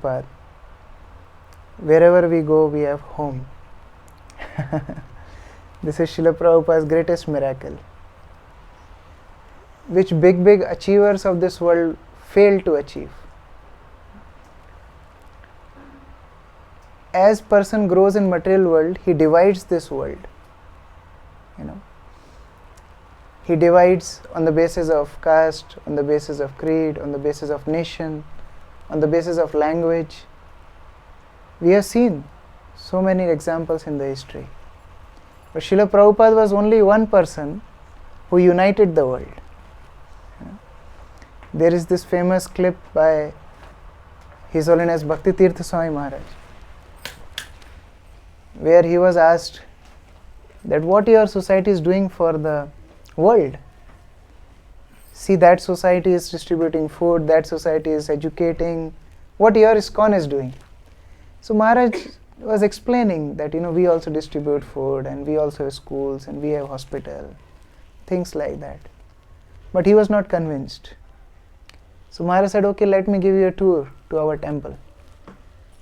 path. Wherever we go, we have home. This is Srila Prabhupada's greatest miracle, which big achievers of this world fail to achieve. As person grows in material world, he divides this world. He divides on the basis of caste, on the basis of creed, on the basis of nation, on the basis of language. We have seen so many examples in the history. But Srila Prabhupada was only one person who united the world. There is this famous clip by His Holiness Bhakti Tirtha Swami Maharaj, where he was asked that what your society is doing for the world. See, that society is distributing food, that society is educating. What your ISKCON is doing? So Maharaj was explaining that we also distribute food, and we also have schools, and we have hospital, things like that. But he was not convinced. So Maharaj said, okay, let me give you a tour to our temple.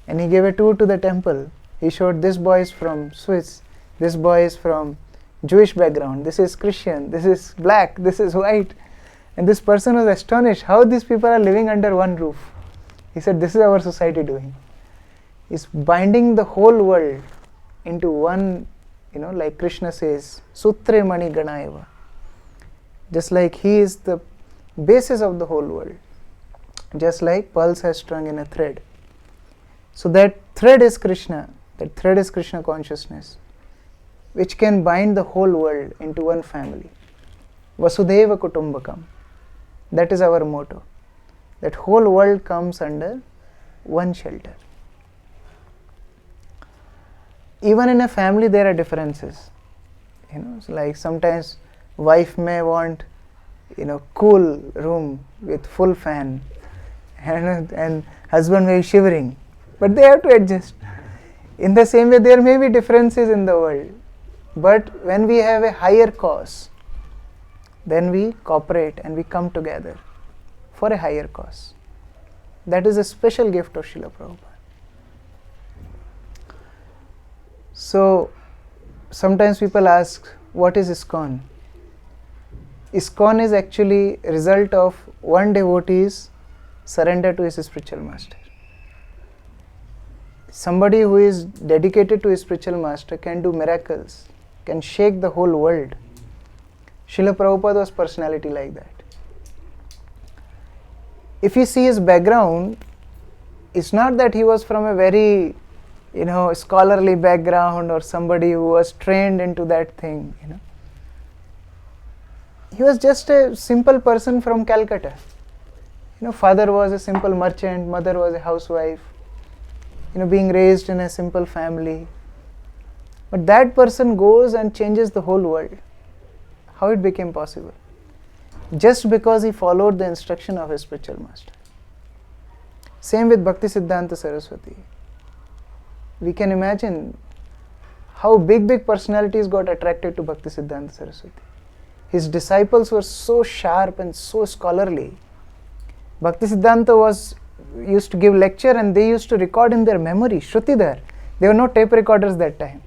And he gave a tour to the temple. He showed this boy is from Swiss, this boy is from Jewish background, this is Christian, this is black, this is white. And this person was astonished how these people are living under one roof. He said, this is our society doing. It's binding the whole world into one, like Krishna says, Sutre Mani Ganayava. Just like he is the basis of the whole world. Just like pearls are strung in a thread. So that thread is Krishna. That thread is Krishna consciousness, which can bind the whole world into one family. Vasudhaiva Kutumbakam. That is our motto. That whole world comes under one shelter. Even in a family there are differences. So like sometimes wife may want, cool room with full fan, and husband may be shivering. But they have to adjust. In the same way, there may be differences in the world. But when we have a higher cause, then we cooperate and we come together for a higher cause. That is a special gift of Srila Prabhupada. So, sometimes people ask, what is ISKCON? ISKCON is actually a result of one devotee's surrender to his spiritual master. Somebody who is dedicated to his spiritual master can do miracles, can shake the whole world. Srila Prabhupada was personality like that. If you see his background, it's not that he was from a very, scholarly background or somebody who was trained into that thing, He was just a simple person from Calcutta. Father was a simple merchant, mother was a housewife, being raised in a simple family. But that person goes and changes the whole world. How it became possible? Just because he followed the instruction of his spiritual master. Same with Bhakti Siddhanta Saraswati. We can imagine how big personalities got attracted to Bhakti Siddhanta Saraswati. His disciples were so sharp and so scholarly. Bhakti Siddhanta used to give lecture, and they used to record in their memory, Shrutidhar. There were no tape recorders that time.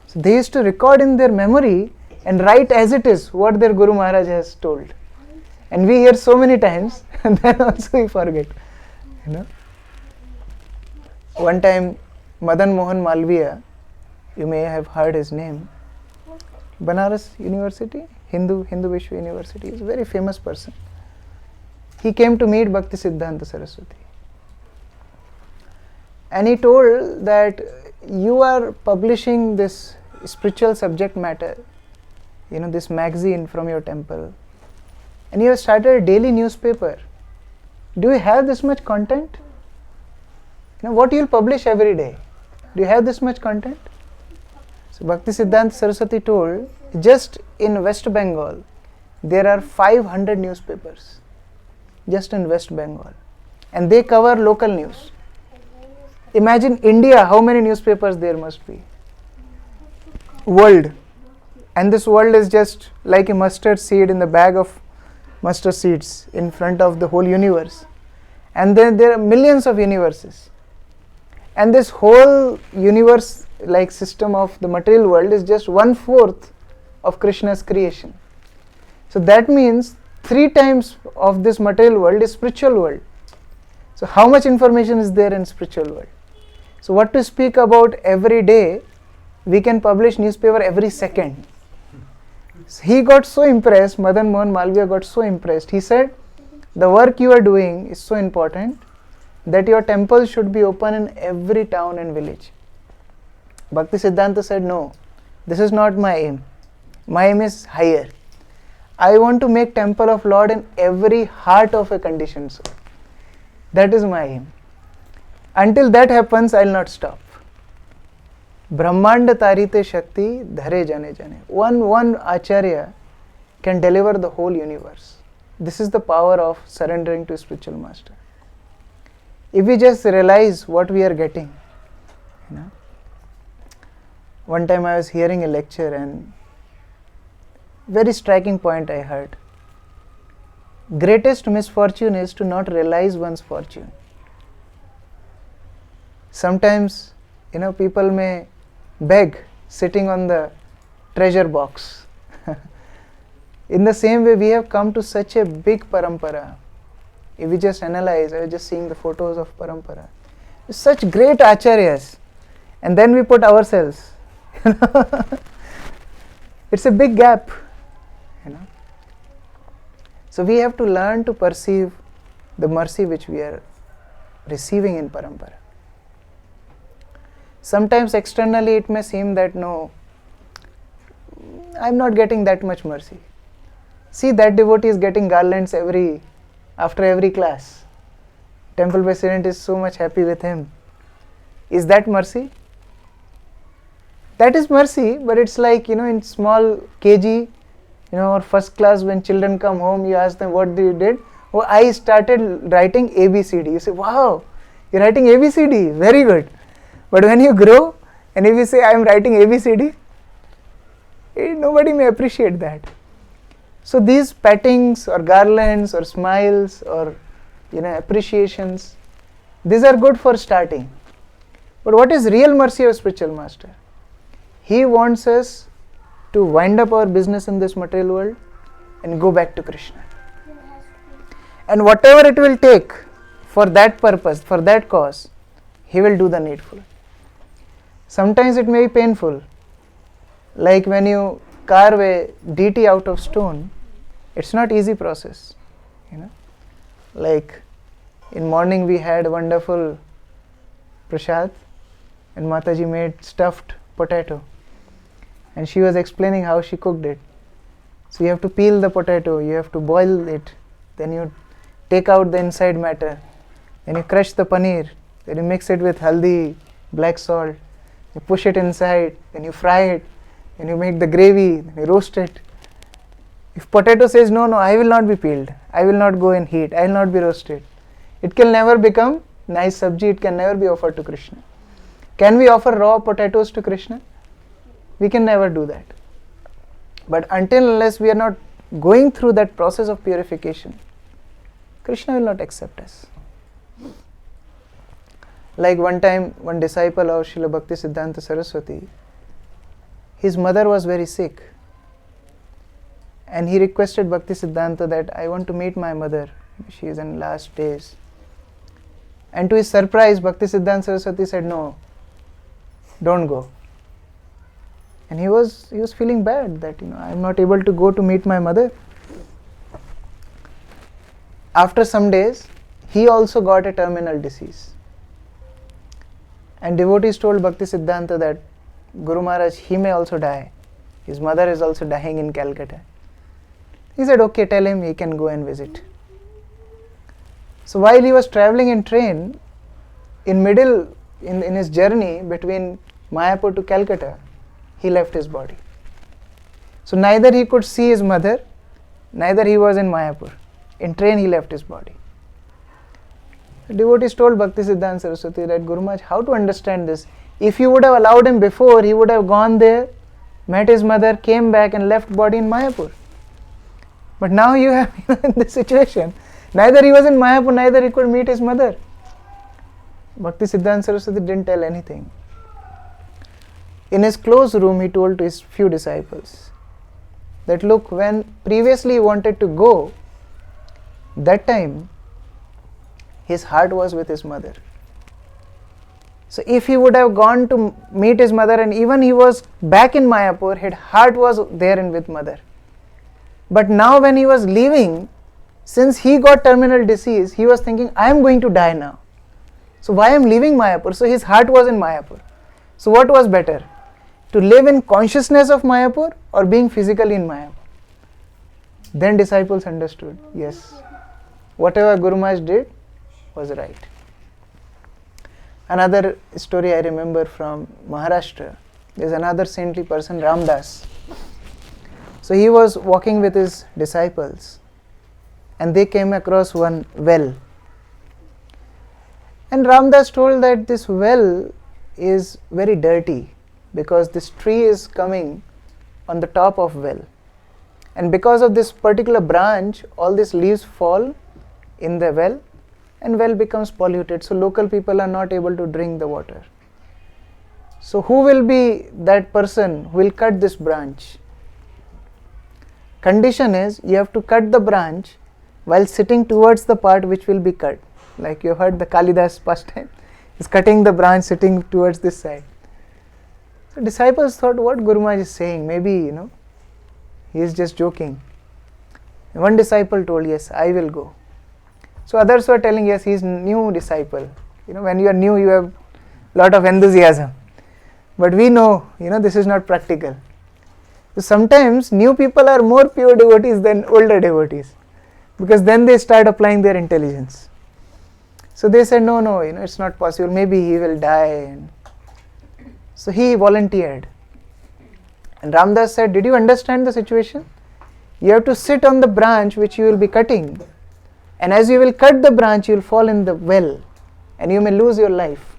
So they used to record in their memory and write as it is what their Guru Maharaj has told. And we hear so many times, and then also we forget. One time, Madan Mohan Malviya, you may have heard his name, Banaras University, Hindu Vishwa University, is a very famous person. He came to meet Bhakti Siddhanta Saraswati. And he told that you are publishing this spiritual subject matter, this magazine from your temple, and you have started a daily newspaper. Do you have this much content? What you will publish every day? Do you have this much content? So Bhakti Siddhanta Saraswati told, just in West Bengal, there are 500 newspapers. Just in West Bengal. And they cover local news. Imagine India, how many newspapers there must be. World. And this world is just like a mustard seed in the bag of mustard seeds in front of the whole universe. And then there are millions of universes. And this whole universe like system of the material world is just 1/4 of Krishna's creation. So that means 3 times of this material world is spiritual world. So how much information is there in spiritual world? So what to speak about every day, we can publish newspaper every second. So he got so impressed, Madan Mohan Malviya got so impressed. He said, the work you are doing is so important that your temple should be open in every town and village. Bhakti Siddhanta said, no, this is not my aim. My aim is higher. I want to make temple of Lord in every heart of a conditioned soul. That is my aim. Until that happens, I will not stop. Brahmanda tarite shakti dhare jane jane. One acharya can deliver the whole universe. This is the power of surrendering to spiritual master. If we just realize what we are getting, One time I was hearing a lecture and very striking point I heard. Greatest misfortune is to not realize one's fortune. Sometimes, people may beg sitting on the treasure box. In the same way, we have come to such a big parampara. If we just analyze, I was just seeing the photos of parampara. Such great acharyas. And then we put ourselves. It's a big gap. So we have to learn to perceive the mercy which we are receiving in parampara. Sometimes externally it may seem that no, I'm not getting that much mercy. See, that devotee is getting garlands after every class. Temple president is so much happy with him. Is that mercy? That is mercy, but it's like, in small KG, or first class, when children come home, you ask them what you did. Oh, I started writing ABCD. You say, wow, you're writing ABCD, very good. But when you grow, and if you say, I am writing ABCD, nobody may appreciate that. So these pattings or garlands or smiles or appreciations, these are good for starting. But what is real mercy of spiritual master? He wants us to wind up our business in this material world and go back to Krishna. And whatever it will take for that purpose, for that cause, he will do the needful. Sometimes it may be painful. Like when you carve a deity out of stone, it's not easy process. Like in morning we had wonderful prasad and Mataji made stuffed potato. And she was explaining how she cooked it. So you have to peel the potato, you have to boil it, then you take out the inside matter, then you crush the paneer, then you mix it with haldi, black salt, you push it inside, then you fry it, then you make the gravy, then you roast it. If potato says, no, I will not be peeled, I will not go in heat, I will not be roasted, it can never become nice sabji, it can never be offered to Krishna. Can we offer raw potatoes to Krishna? We can never do that. But until unless we are not going through that process of purification, Krishna will not accept us. Like one time, one disciple of Srila Bhakti Siddhanta Saraswati, his mother was very sick. And he requested Bhakti Siddhanta that I want to meet my mother. She is in last days. And to his surprise, Bhakti Siddhanta Saraswati said, no, don't go. And he was feeling bad that I am not able to go to meet my mother. After some days, he also got a terminal disease. And devotees told Bhakti Siddhanta that Guru Maharaj, he may also die. His mother is also dying in Calcutta. He said, okay, tell him he can go and visit. So while he was traveling in train, in his journey between Mayapur to Calcutta, he left his body. So neither he could see his mother, neither he was in Mayapur. In train he left his body. The devotees told Bhakti Siddhanta Saraswati that, Guru Maharaj, how to understand this? If you would have allowed him before, he would have gone there, met his mother, came back and left body in Mayapur. But now you have in this situation, Neither he was in Mayapur, neither he could meet his mother. Bhakti Siddhanta Saraswati didn't tell anything. In his closed room, he told to his few disciples that look, when previously he wanted to go, that time his heart was with his mother. So if he would have gone to meet his mother and even he was back in Mayapur, his heart was there and with mother. But now when he was leaving, since he got terminal disease, he was thinking, I am going to die now. So why I am leaving Mayapur? So his heart was in Mayapur. So what was better? To live in consciousness of Mayapur or being physically in Mayapur? Then disciples understood, yes, whatever Guru Maharaj did was right. Another story I remember from Maharashtra, there is another saintly person, Ramdas. So he was walking with his disciples and they came across one well. And Ramdas told that this well is very dirty because this tree is coming on the top of well. And because of this particular branch, all these leaves fall in the well and well becomes polluted. So local people are not able to drink the water. So who will be that person who will cut this branch? Condition is you have to cut the branch while sitting towards the part which will be cut. Like you heard the Kalidas pastime, is cutting the branch sitting towards this side. So disciples thought what Guru Maharaj is saying, maybe he is just joking. One disciple told, yes, I will go. So others were telling, yes, he is new disciple. When you are new, you have lot of enthusiasm. But we know, this is not practical. So sometimes new people are more pure devotees than older devotees, because then they start applying their intelligence. So they said, no, it's not possible. Maybe he will die. So he volunteered. And Ramdas said, did you understand the situation? You have to sit on the branch which you will be cutting. And as you will cut the branch, you will fall in the well and you may lose your life.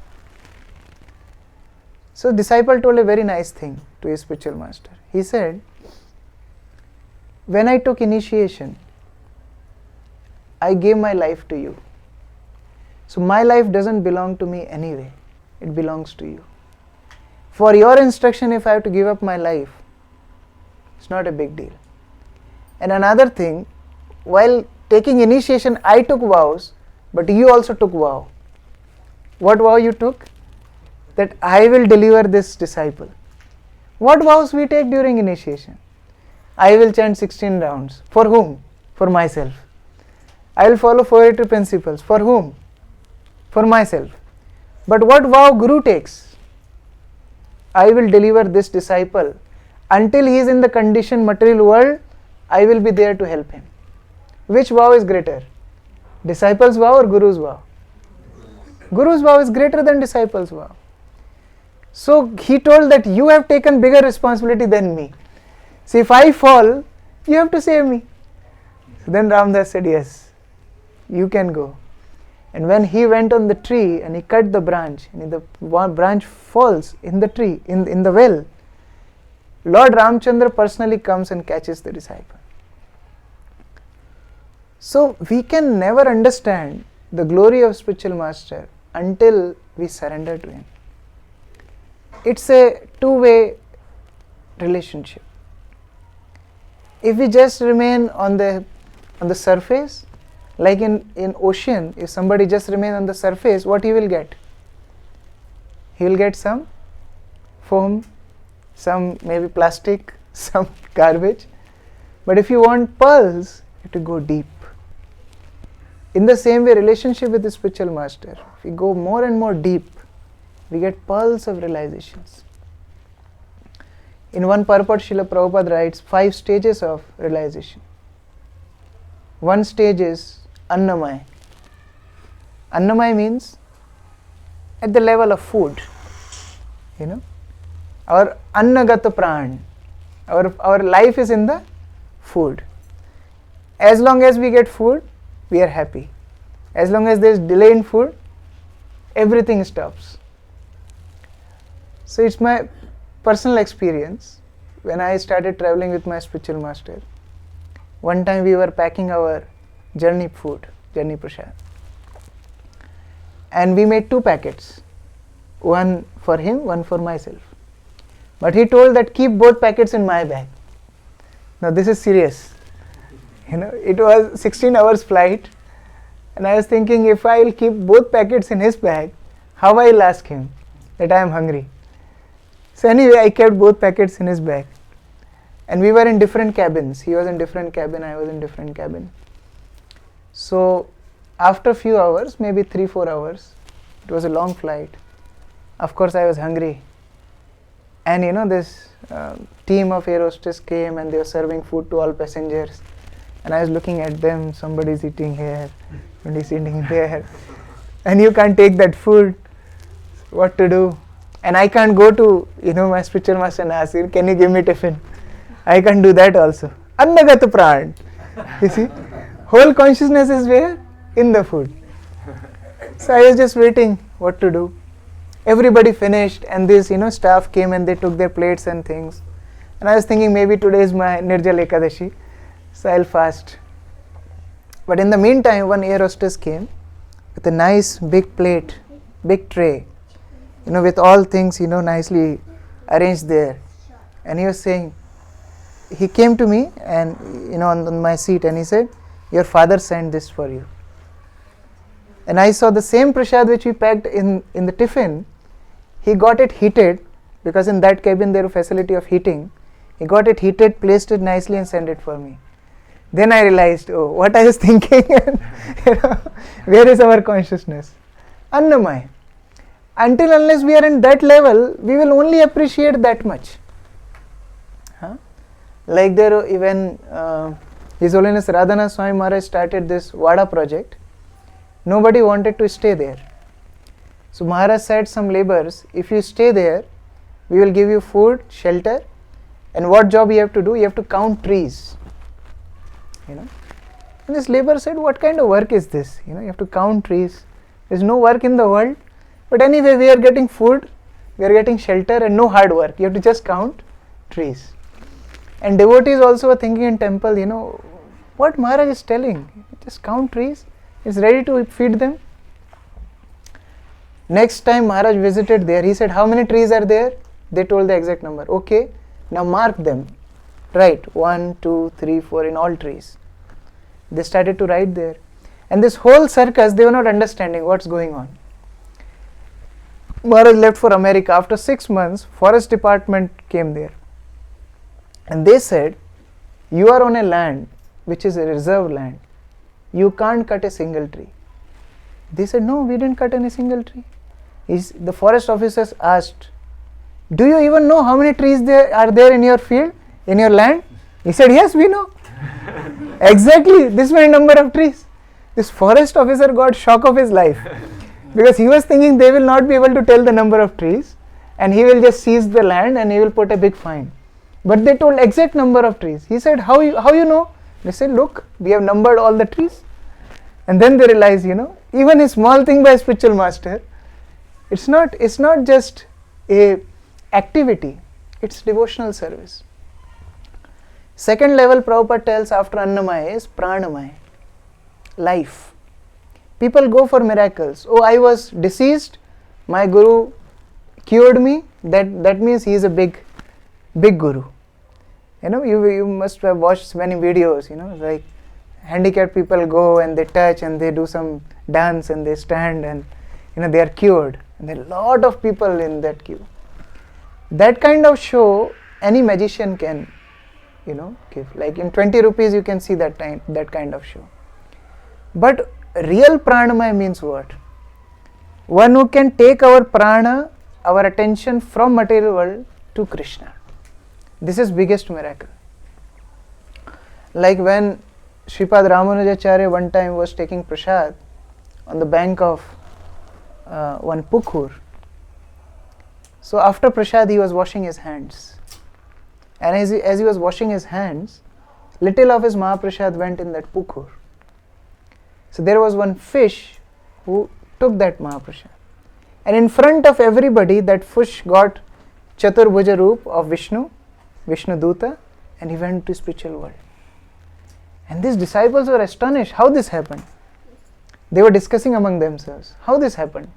So disciple told a very nice thing to his spiritual master. He said, when I took initiation, I gave my life to you. So my life doesn't belong to me anyway. It belongs to you. For your instruction, if I have to give up my life, it's not a big deal. And another thing, while taking initiation, I took vows, but you also took vow. What vow you took? That I will deliver this disciple. What vows we take during initiation? I will chant 16 rounds. For whom? For myself. I will follow 483 principles. For whom? For myself. But what vow Guru takes? I will deliver this disciple. Until he is in the conditioned material world, I will be there to help him. Which vow is greater? Disciple's vow or Guru's vow? Guru's vow is greater than disciple's vow. So he told that you have taken bigger responsibility than me. So if I fall, you have to save me. So then Ramdas said, yes, you can go. And when he went on the tree and he cut the branch, and the branch falls in the tree, in the well, Lord Ramchandra personally comes and catches the disciple. So we can never understand the glory of spiritual master until we surrender to him. It's a two-way relationship. If we just remain on the surface, like in ocean, if somebody just remains on the surface, what he will get? He will get some foam, some maybe plastic, some garbage. But if you want pearls, you have to go deep. In the same way, relationship with the spiritual master, if we go more and more deep, we get pearls of realizations. In one purport, Srila Prabhupada writes 5 stages of realization. One stage is Annamaya. Annamaya means at the level of food. Our Annagata Pran, our life is in the food. As long as we get food, we are happy. As long as there is delay in food, everything stops. So it's my personal experience. When I started traveling with my spiritual master, one time we were packing our journey food Journey Prasad. And we made 2 packets, one for him, one for myself. But he told that keep both packets in my bag. Now this is serious. It was 16 hours flight, and I was thinking if I will keep both packets in his bag, how I will ask him that I am hungry. So anyway, I kept both packets in his bag. And we were in different cabins. He was in different cabin, I was in different cabin. So after a few hours, maybe 3-4 hours, it was a long flight. Of course I was hungry. And this team of air hostess came and they were serving food to all passengers. And I was looking at them, somebody's eating here, somebody's eating there. And you can't take that food. What to do? And I can't go to, my spiritual master and ask him, can you give me tiffin? I can't do that also. Annagat pran. You see? Whole consciousness is where? In the food. So I was just waiting what to do. Everybody finished and this, staff came and they took their plates and things. And I was thinking maybe today is my Nirjala Ekadashi, so I'll fast. But in the meantime, one air hostess came with a nice big plate, big tray, with all things, nicely arranged there. And he was saying, he came to me and, on my seat and he said, your father sent this for you. And I saw the same prasad which we packed in the tiffin. He got it heated, because in that cabin there was facility of heating. He got it heated, placed it nicely and sent it for me. Then I realized, what I was thinking, where is our consciousness? Annamaya. Until unless we are in that level, we will only appreciate that much. Like there, even His Holiness Radhanath Swami Maharaj started this Vada project. Nobody wanted to stay there. So Maharaj said some laborers, if you stay there, we will give you food, shelter, and what job you have to do? You have to count trees. And this laborer said, what kind of work is this? You have to count trees. There is no work in the world. But anyway, we are getting food, we are getting shelter and no hard work. You have to just count trees. And devotees also are thinking in temple, what Maharaj is telling, just count trees. Is ready to feed them. Next time Maharaj visited there, he said, how many trees are there? They told the exact number. Okay, now mark them. Write 1, 2, 3, 4 in all trees. They started to write there. And this whole circus, they were not understanding what's going on. Maharaj left for America. After 6 months, forest department came there. And they said, you are on a land which is a reserve land. You can't cut a single tree. They said, no, we didn't cut any single tree. The forest officers asked, do you even know how many trees are there in your field, in your land? He said, yes, we know. Exactly, this many number of trees. This forest officer got shock of his life, because he was thinking they will not be able to tell the number of trees and he will just seize the land and he will put a big fine. But they told exact number of trees. He said, how you know? They said, look, we have numbered all the trees. And then they realized, even a small thing by a spiritual master, it's not just a activity, it's devotional service. Second level Prabhupada tells after Annamaya is Pranamaya, life. People go for miracles. Oh, I was deceased, my Guru cured me, that means he is a big Guru. You must have watched many videos, like handicapped people go and they touch and they do some dance and they stand and, they are cured. And there are a lot of people in that queue. That kind of show any magician can, give. Like in 20 rupees you can see that kind of show. But real pranamaya means what? One who can take our prana, our attention from material world to Krishna. This is biggest miracle. Like when Sripad Ramanujacharya one time was taking prasad on the bank of one pukur. So after prasad he was washing his hands. And as he was washing his hands, little of his Mahaprasad went in that pukur. So there was one fish who took that Mahaprasad. And in front of everybody, that fish got Chaturbhuja Roop of Vishnu Duta, and he went to spiritual world. And these disciples were astonished how this happened. They were discussing among themselves, how this happened.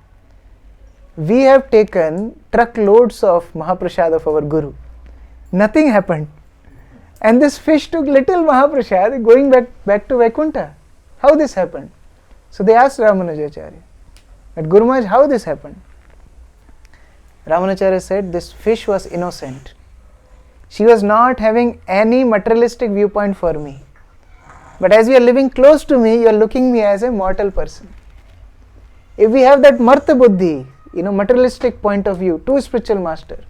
We have taken truckloads of Mahaprasad of our Guru. Nothing happened. And this fish took little Mahaprasad going back to Vaikuntha. How this happened? So they asked Ramanujacharya, but Guru Maharaj, how this happened? Ramanujacharya said, this fish was innocent. She was not having any materialistic viewpoint for me. But as you are living close to me, you are looking me as a mortal person. If we have that Martha Buddhi, materialistic point of view to spiritual master,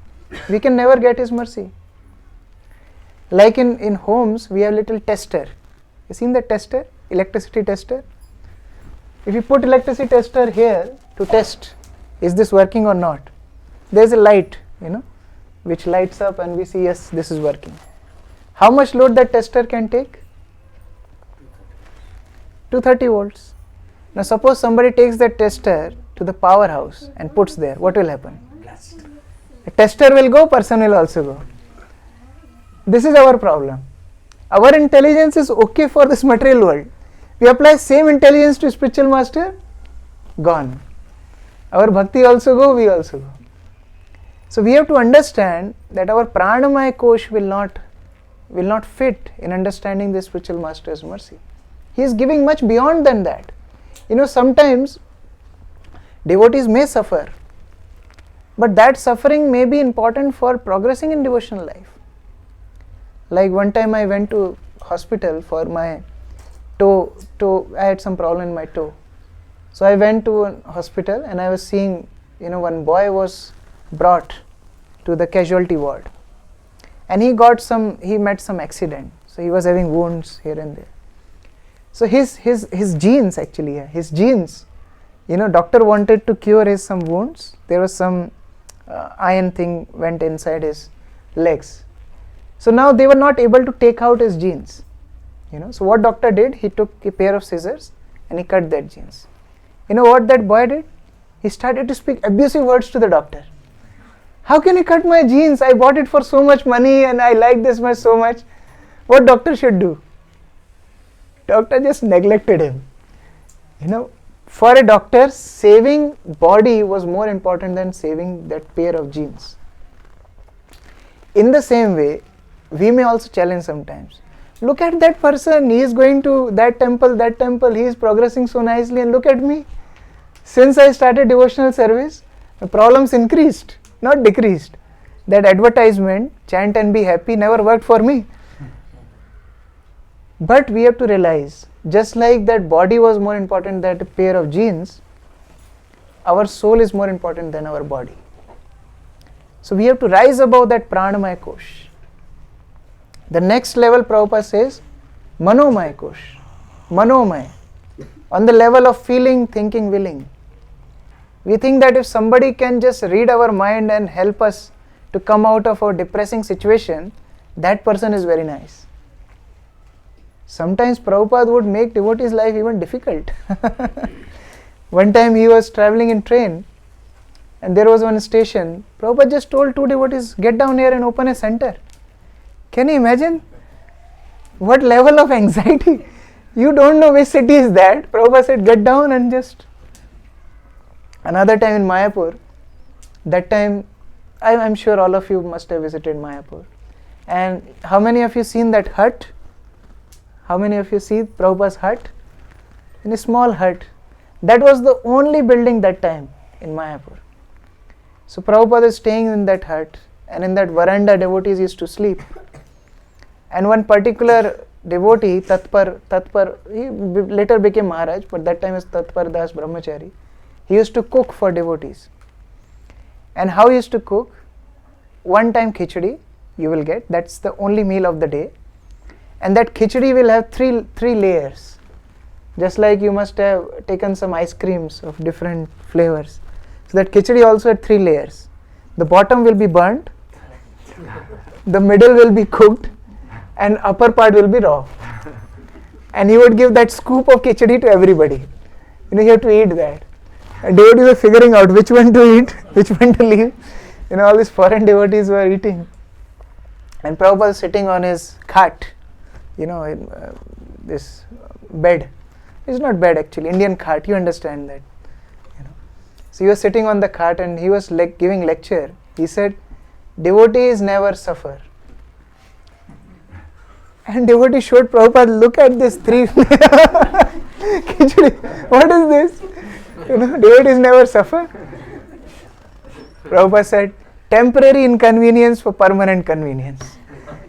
we can never get his mercy. Like in homes, we have little tester. You seen the tester? Electricity tester? If you put electricity tester here to test, is this working or not? There is a light, which lights up and we see, yes, this is working. How much load that tester can take? 230 volts. Now suppose somebody takes that tester to the powerhouse and puts there, what will happen? Blast. The tester will go, person will also go. This is our problem. Our intelligence is okay for this material world. We apply same intelligence to spiritual master, gone. Our bhakti also go, we also go. So we have to understand that our pranamaya kosh will not fit in understanding the spiritual master's mercy. He is giving much beyond than that. Sometimes devotees may suffer, but that suffering may be important for progressing in devotional life. Like one time I went to hospital for my toe, I had some problem in my toe. So I went to a hospital and I was seeing, one boy was brought to the casualty ward. And he met some accident. So he was having wounds here and there. So his genes actually, his genes, doctor wanted to cure some wounds. There was some iron thing went inside his legs. So now they were not able to take out his genes. So what doctor did, he took a pair of scissors and he cut that genes. You know what that boy did? He started to speak abusive words to the doctor. How can you cut my genes? I bought it for so much money and I like this much so much. What doctor should do? Doctor just neglected him. For a doctor, saving body was more important than saving that pair of genes. In the same way, we may also challenge sometimes. Look at that person, he is going to that temple, he is progressing so nicely, and look at me. Since I started devotional service, the problems increased, not decreased. That advertisement, chant and be happy, never worked for me. But we have to realize, just like that body was more important than a pair of genes, our soul is more important than our body. So we have to rise above that pranamaya kosh. The next level Prabhupada says, manomaya kosh. Manomaya. On the level of feeling, thinking, willing. We think that if somebody can just read our mind and help us to come out of our depressing situation, that person is very nice. Sometimes Prabhupada would make devotees' life even difficult. One time he was traveling in train and there was one station. Prabhupada just told two devotees, get down here and open a center. Can you imagine what level of anxiety? You don't know which city is that. Prabhupada said, get down and just. Another time in Mayapur, that time, I'm sure all of you must have visited Mayapur. And how many of you seen that hut? How many of you see Prabhupada's hut? In a small hut. That was the only building that time in Mayapur. So Prabhupada is staying in that hut, and in that veranda devotees used to sleep. And one particular devotee, Tatpar, he later became Maharaj, but that time was Tatpar Das Brahmachari. He used to cook for devotees. And how he used to cook? One time khichdi you will get, that's the only meal of the day. And that khichdi will have three layers. Just like you must have taken some ice creams of different flavors. So that khichdi also had 3 layers. The bottom will be burnt, the middle will be cooked, and upper part will be raw. And he would give that scoop of khichdi to everybody. You have to eat that. And devotees were figuring out which one to eat, which one to leave. All these foreign devotees were eating. And Prabhupada was sitting on his khat, in this bed. It's not bad actually. Indian cart, you understand that. So he was sitting on the cart and he was giving lecture. He said, devotees never suffer. And devotee showed Prabhupada, look at this three. What is this? Devotees never suffer. Prabhupada said, temporary inconvenience for permanent convenience.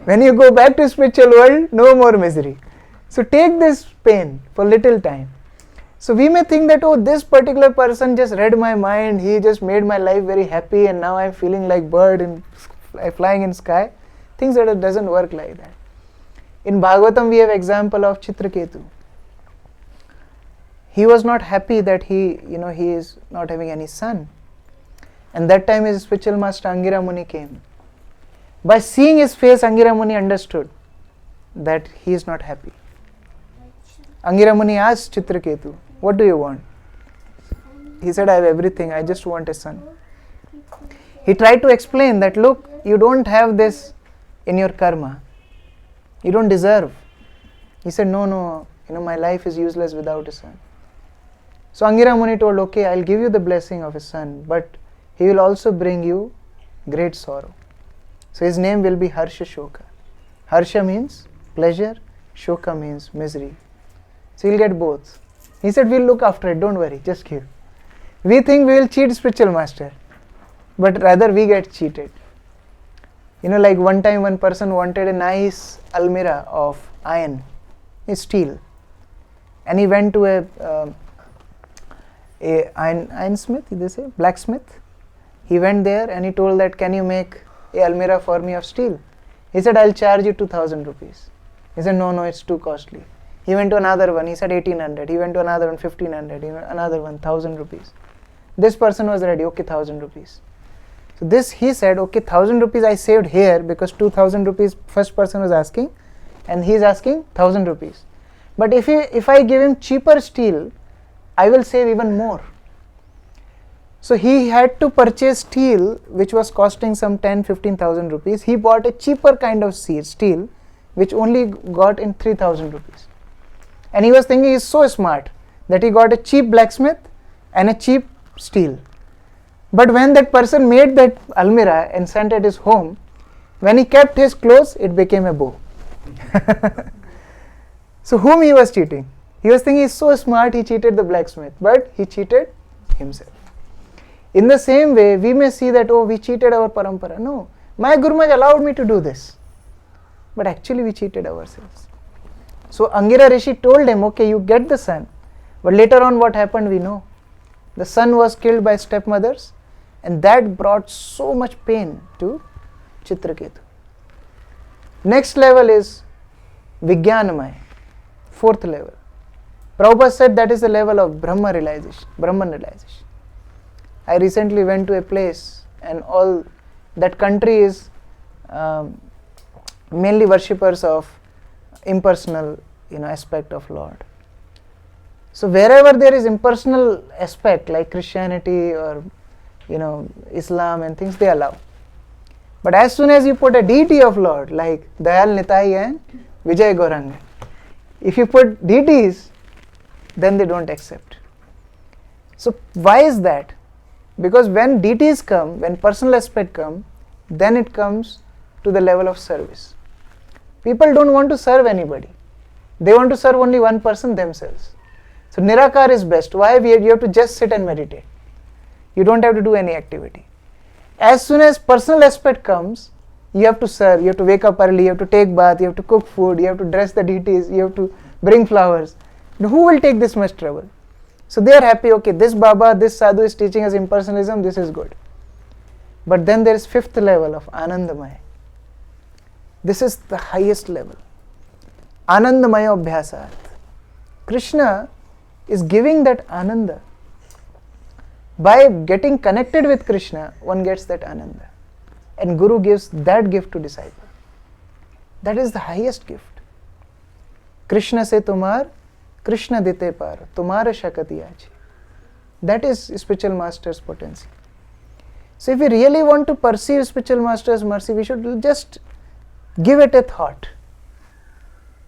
When you go back to spiritual world, no more misery. So take this pain for little time. So we may think that, oh, this particular person just read my mind, he just made my life very happy and now I'm feeling like bird in flying in sky. Things that it doesn't work like that. In Bhagavatam we have example of Chitraketu. He was not happy that he is not having any son. And that time his spiritual master Angira Muni came. By seeing his face, Angira Muni understood that he is not happy. Angira Muni asked Chitraketu, what do you want? He said, I have everything, I just want a son. He tried to explain that, look, you don't have this in your karma. You don't deserve. He said, no, my life is useless without a son. So Angira Muni told, okay, I'll give you the blessing of a son, but he will also bring you great sorrow. So his name will be Harsha Shoka. Harsha means pleasure, Shoka means misery. So he'll get both. He said, we'll look after it, don't worry, just give. We think we will cheat spiritual master, but rather we get cheated. Like one time one person wanted a nice almirah of iron, steel. And he went to a ironsmith, they say, blacksmith. He went there and he told that, can you make a almirah for me of steel? He said, I'll charge you 2,000 rupees. He said, no, it's too costly. He went to another one, he said 1800. He went to another one, 1500. Another one, 1000 rupees. This person was ready, okay, 1000 rupees. So he said, okay, 1000 rupees I saved here because 2000 rupees first person was asking and he is asking 1000 rupees. But if I give him cheaper steel, I will save even more. So he had to purchase steel which was costing some 10,000-15,000 rupees. He bought a cheaper kind of steel which only got in 3,000 rupees. And he was thinking he is so smart that he got a cheap blacksmith and a cheap steel. But when that person made that almirah and sent it his home, when he kept his clothes, it became a bow. So whom he was cheating? He was thinking he is so smart, he cheated the blacksmith, but he cheated himself. In the same way, we may see that, oh, we cheated our parampara. No, my Guru Maharaj allowed me to do this. But actually we cheated ourselves. So Angira Rishi told him, okay, you get the son. But later on what happened we know. The son was killed by stepmothers and that brought so much pain to Chitraketu. Next level is Vijnanamaya, fourth level. Prabhupada said that is the level of Brahman realization. I recently went to a place and all that country is mainly worshippers of impersonal aspect of Lord. So wherever there is impersonal aspect like Christianity or Islam and things, they allow. But as soon as you put a deity of Lord like Dayal Nitai and Vijay Gauranga, if you put deities, then they don't accept. So why is that? Because when deities come, when personal aspect come, then it comes to the level of service. People don't want to serve anybody. They want to serve only one person, themselves. So Nirakar is best. Why? You have to just sit and meditate. You don't have to do any activity. As soon as personal aspect comes, you have to serve, you have to wake up early, you have to take bath, you have to cook food, you have to dress the deities, you have to bring flowers. Now, who will take this much trouble? So they are happy, okay, this Baba, this Sadhu is teaching us impersonalism, this is good. But then there is fifth level of Anandamaya. This is the highest level. Anandamaya Abhyasat. Krishna is giving that Ananda. By getting connected with Krishna, one gets that Ananda. And Guru gives that gift to disciple. That is the highest gift. Krishna se tumar, Krishna dite par, tumara shakati achi. That is spiritual master's potency. So if we really want to perceive spiritual master's mercy, we should just give it a thought.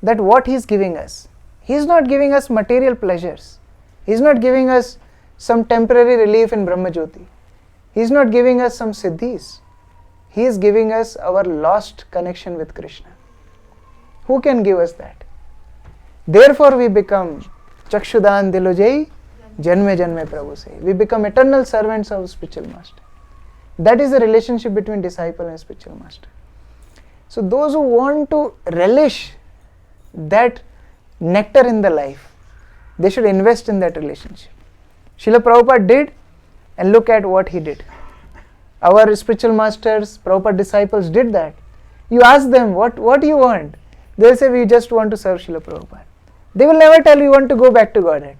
That what he is giving us, He is not giving us material pleasures. He is not giving us some temporary relief in Brahma Jyoti. He is not giving us some siddhis. He is giving us our lost connection with Krishna. Who can give us that? Therefore we become Chakshudan Dilojai Janme Janme Prabhu Se. We become eternal servants of spiritual master. That is the relationship between disciple and spiritual master. So those who want to relish that nectar in the life, they should invest in that relationship. Srila Prabhupada did, and look at what he did. Our spiritual masters, Prabhupada disciples did that. You ask them, what do you want? They will say, we just want to serve Srila Prabhupada. They will never tell we want to go back to Godhead.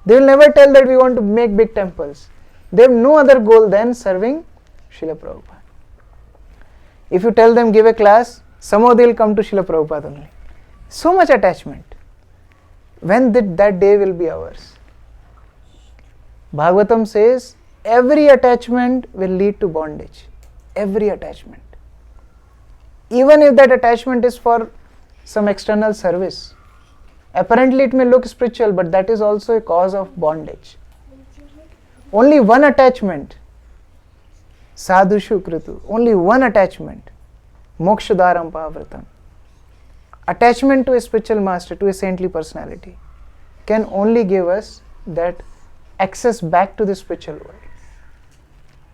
They will never tell that we want to make big temples. They have no other goal than serving Srila Prabhupada. If you tell them give a class, somehow they will come to Srila Prabhupada only. So much attachment. When that day will be ours? Bhagavatam says, every attachment will lead to bondage. Every attachment. Even if that attachment is for some external service. Apparently it may look spiritual, but that is also a cause of bondage. Only one attachment, sadhushu kritu, only one attachment, mokshadaram pavratam. Attachment to a spiritual master, to a saintly personality, can only give us that access back to the spiritual world.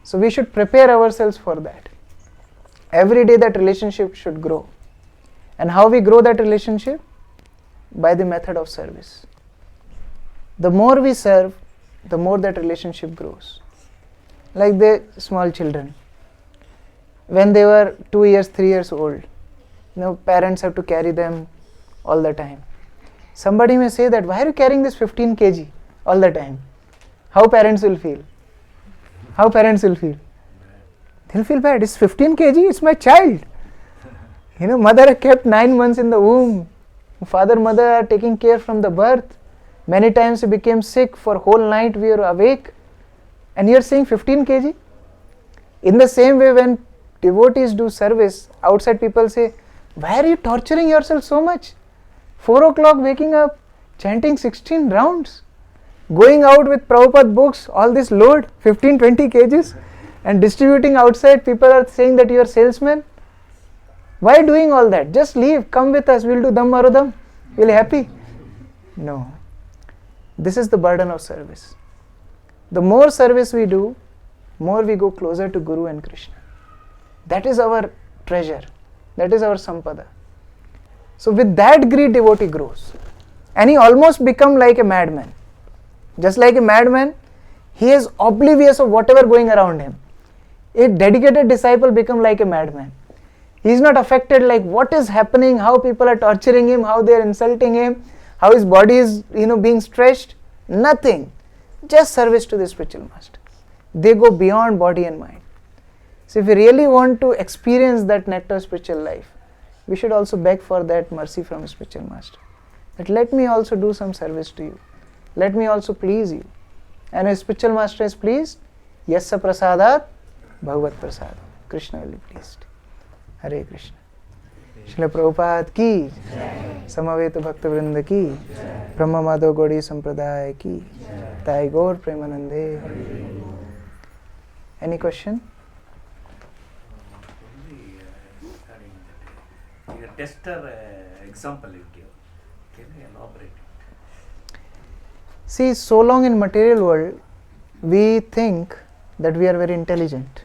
So we should prepare ourselves for that. Every day that relationship should grow. And how we grow that relationship? By the method of service. The more we serve, the more that relationship grows. Like the small children. When they were 2 years, 3 years old, parents have to carry them all the time. Somebody may say that, why are you carrying this 15 kg all the time? How parents will feel? How parents will feel? They'll feel bad. It's 15 kg, it's my child. Mother kept 9 months in the womb. Father, mother are taking care from the birth. Many times he became sick, for whole night we are awake. And you are saying 15 kg? In the same way, when devotees do service, outside people say, why are you torturing yourself so much? 4 o'clock waking up, chanting 16 rounds, going out with Prabhupada books, all this load, 15-20 kgs, and distributing outside. People are saying that you are salesman. Why doing all that? Just leave, come with us, we'll do Dam Marodam. We'll be happy. No. This is the burden of service. The more service we do, more we go closer to Guru and Krishna. That is our treasure. That is our sampada. So with that greed, devotee grows. And he almost becomes like a madman. Just like a madman, he is oblivious of whatever going around him. A dedicated disciple becomes like a madman. He is not affected like what is happening, how people are torturing him, how they are insulting him, how his body is being stretched. Nothing. Just service to the spiritual master. They go beyond body and mind. So if we really want to experience that nectar of spiritual life, we should also beg for that mercy from spiritual master. That let me also do some service to you. Let me also please you. And if spiritual master is pleased, yasya prasadat bhagavat prasadam. Krishna will be pleased. Hare Krishna. Srila Prabhupada ki, Samaveta Bhakta Vrinda ki, Brahma Madhav Gaudiya Sampradaya ki, Tai Gaur Premanande. Any question? Your tester example you give. Can you elaborate it? See, so long in material world, we think that we are very intelligent.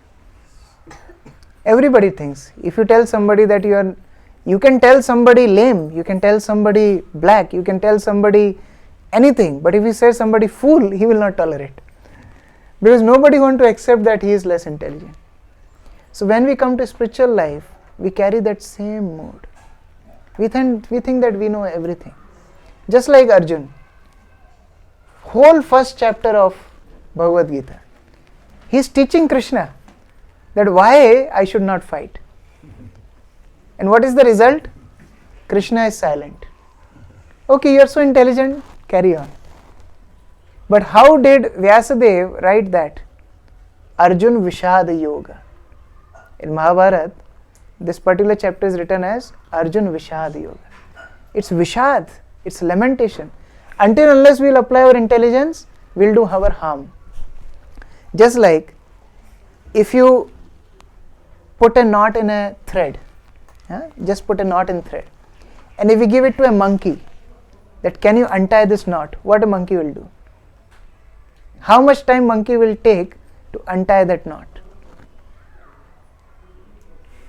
Everybody thinks. If you tell somebody that you can tell somebody lame, you can tell somebody black, you can tell somebody anything. But if you say somebody fool, he will not tolerate. Because nobody wants to accept that he is less intelligent. So when we come to spiritual life, we carry that same mode. We think that we know everything. Just like Arjun. Whole first chapter of Bhagavad Gita. He is teaching Krishna that why I should not fight. And what is the result? Krishna is silent. Okay, you are so intelligent, carry on. But how did Vyasadeva write that? Arjun Vishad Yoga. In Mahabharata, this particular chapter is written as Arjun Vishad Yoga. It's Vishad. It's lamentation. Until unless we'll apply our intelligence, we'll do our harm. Just like if you put a knot in a thread, just put a knot in thread, and if we give it to a monkey, that can you untie this knot, what a monkey will do? How much time monkey will take to untie that knot?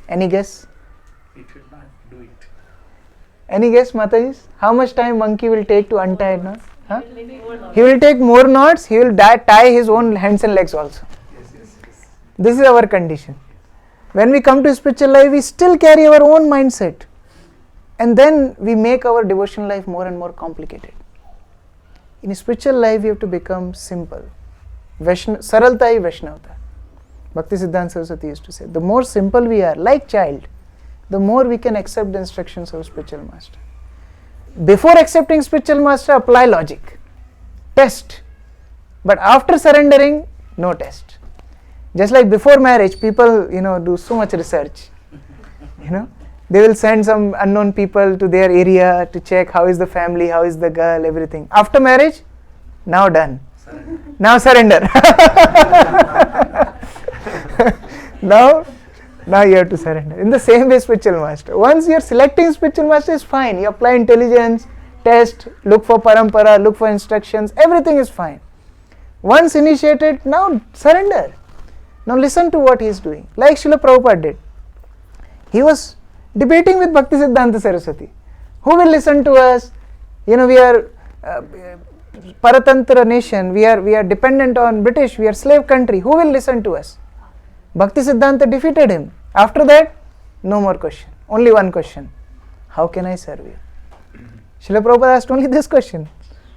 Any guess? It will not do it. Any guess, Matajis? How much time monkey will take to untie a knot? Huh? He will take more knots, he will tie his own hands and legs also. Yes. This is our condition. When we come to spiritual life, we still carry our own mindset. And then we make our devotional life more and more complicated. In spiritual life, you have to become simple. Saralta hi Vaishnavata. Bhakti Siddhanta Saraswati used to say, the more simple we are, like child, the more we can accept the instructions of spiritual master. Before accepting spiritual master, apply logic. Test. But after surrendering, no test. Just like before marriage, people, do so much research. They will send some unknown people to their area to check how is the family, how is the girl, everything. After marriage, now done. Surrender. Now surrender. Now you have to surrender. In the same way, spiritual master. Once you are selecting spiritual master, is fine. You apply intelligence, test, look for parampara, look for instructions, everything is fine. Once initiated, now surrender. Now listen to what he is doing. Like Srila Prabhupada did. He was debating with Bhakti Siddhanta Saraswati. Who will listen to us? We are Paratantra nation. We are dependent on British. We are slave country. Who will listen to us? Bhakti Siddhanta defeated him. After that, no more question. Only one question. How can I serve you? Srila Prabhupada asked only this question.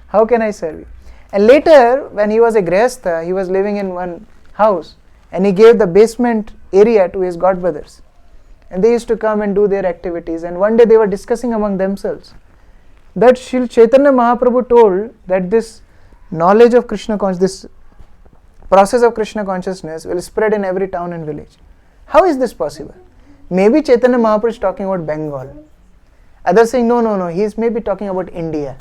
How can I serve you? And later, when he was a Grihastha, he was living in one house and he gave the basement area to his godbrothers. And they used to come and do their activities. And one day they were discussing among themselves that Srila Chaitanya Mahaprabhu told that this knowledge of Krishna consciousness, this process of Krishna consciousness will spread in every town and village. How is this possible? Maybe Chaitanya Mahaprabhu is talking about Bengal. Others saying, no, he is maybe talking about India.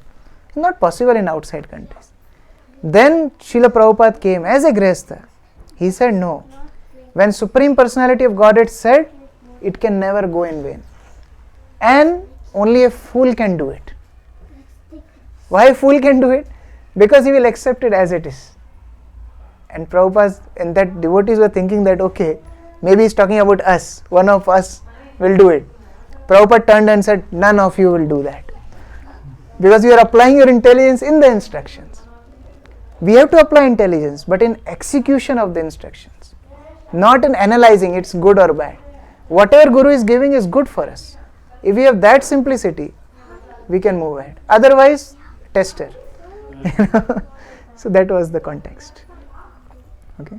It's not possible in outside countries. Then Srila Prabhupada came as a Grihastha. He said, no. When Supreme Personality of Godhead said, it can never go in vain. And only a fool can do it. Why a fool can do it? Because he will accept it as it is. And Prabhupada and that devotees were thinking that, okay, maybe he's talking about us. One of us will do it. Prabhupada turned and said, none of you will do that. Because you are applying your intelligence in the instructions. We have to apply intelligence, but in execution of the instructions. Not in analyzing it's good or bad. Whatever Guru is giving is good for us. If we have that simplicity, we can move ahead. Otherwise, tester. So that was the context. Okay.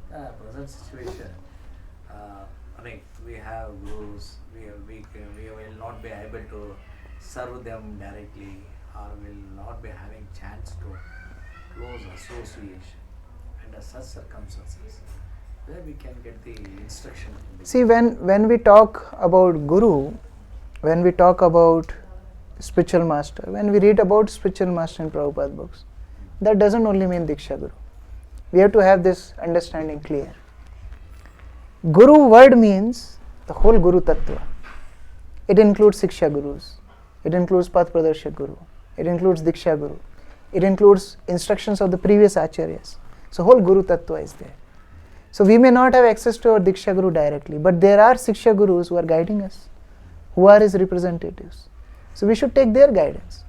Present situation. We have gurus. We will not be able to serve them directly, or will not be having chance to close association under such circumstances, where we can get the instruction. See, when we talk about Guru, when we talk about spiritual master, when we read about spiritual master in Prabhupada books, that doesn't only mean Diksha Guru. We have to have this understanding clear. Guru word means the whole Guru Tattva. It includes Siksha Gurus. It includes Path Pradarshak Guru. It includes Diksha Guru. It includes instructions of the previous Acharyas. So whole Guru Tattva is there. So we may not have access to our Diksha Guru directly, but there are Siksha Gurus who are guiding us, who are his representatives. So we should take their guidance.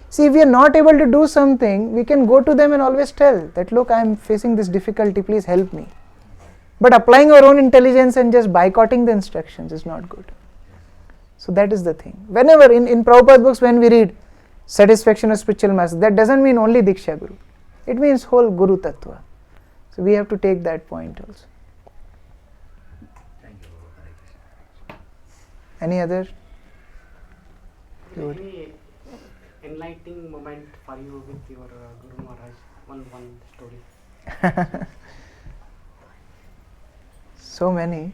See, if we are not able to do something, we can go to them and always tell that, look, I am facing this difficulty, please help me. But applying our own intelligence and just boycotting the instructions is not good. So that is the thing. Whenever in Prabhupada books, when we read satisfaction of spiritual master, that doesn't mean only Diksha Guru. It means whole Guru Tattva. So we have to take that point also. Thank you. Hare Krishna. Any other? Any enlightening moment for you with your Guru Maharaj? One story. So many.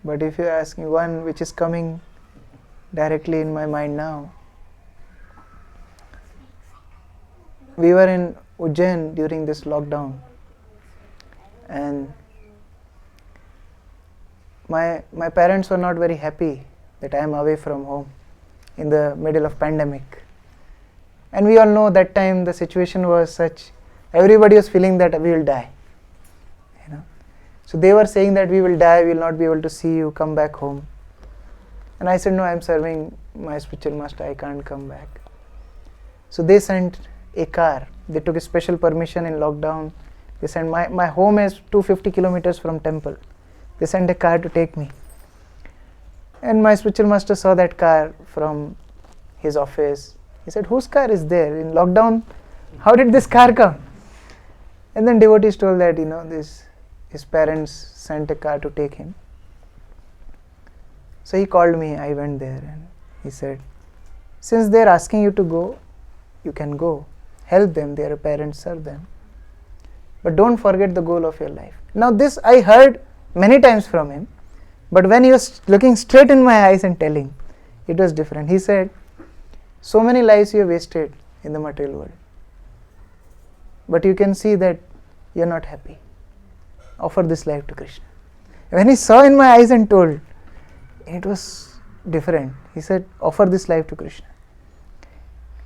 But if you ask me one which is coming directly in my mind now, we were in Ujjain during this lockdown, and my parents were not very happy that I am away from home in the middle of pandemic. And we all know that time the situation was such, everybody was feeling that we will die. So they were saying that we will die, we will not be able to see you, come back home. And I said, no, I am serving my spiritual master, I can't come back. So they sent a car. They took a special permission in lockdown. They sent, my home is 250 kilometers from temple. They sent a car to take me. And my spiritual master saw that car from his office. He said, whose car is there? In lockdown, how did this car come? And then devotees told that, his parents sent a car to take him. So he called me, I went there, and he said, since they are asking you to go, you can go. Help them, they are parents, serve them. But don't forget the goal of your life. Now this I heard many times from him, but when he was looking straight in my eyes and telling, it was different. He said, so many lives you have wasted in the material world, but you can see that you are not happy. Offer this life to Krishna. When he saw in my eyes and told, it was different. He said, offer this life to Krishna.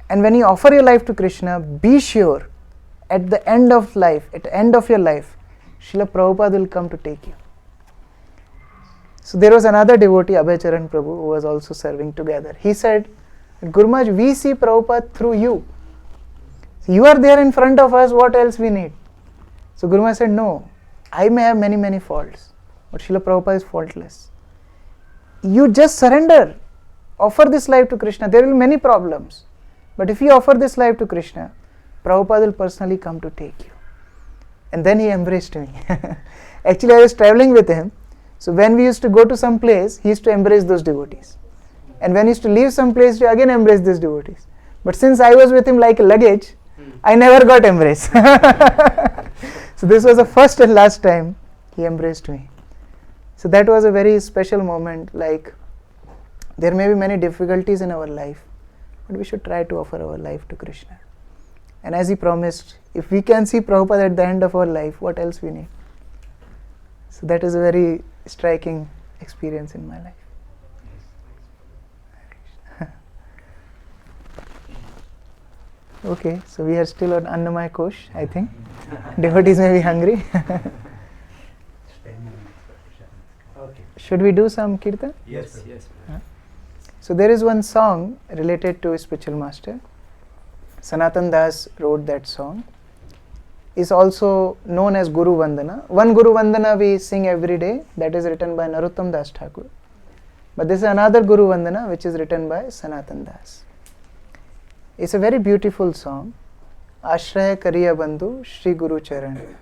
And when you offer your life to Krishna, be sure at the end of life, at the end of your life, Srila Prabhupada will come to take you. So there was another devotee, Abhay Charan Prabhu, who was also serving together. He said, Guru Maharaj, we see Prabhupada through you. So you are there in front of us, what else we need? So Guru Maharaj said, no, I may have many, many faults, but Srila Prabhupada is faultless. You just surrender. Offer this life to Krishna. There will be many problems. But if you offer this life to Krishna, Prabhupada will personally come to take you. And then he embraced me. Actually, I was traveling with him. So when we used to go to some place, he used to embrace those devotees. And when he used to leave some place, he again embrace these devotees. But since I was with him like a luggage, I never got embraced. So this was the first and last time he embraced me. So that was a very special moment. Like, there may be many difficulties in our life, but we should try to offer our life to Krishna. And as he promised, if we can see Prabhupada at the end of our life, what else we need? So that is a very striking experience in my life. Okay, so we are still on Annamaya Kosh, I think. Devotees may be hungry. Okay. Should we do some kirtan? Yes. So there is one song related to spiritual master. Sanatan Das wrote that song. Is also known as Guru Vandana. One Guru Vandana we sing every day, that is written by Narottam Das Thakur. But this is another Guru Vandana which is written by Sanatan Das. It's a very beautiful song. Ashraya Kariya Bandhu Shri Guru Charan.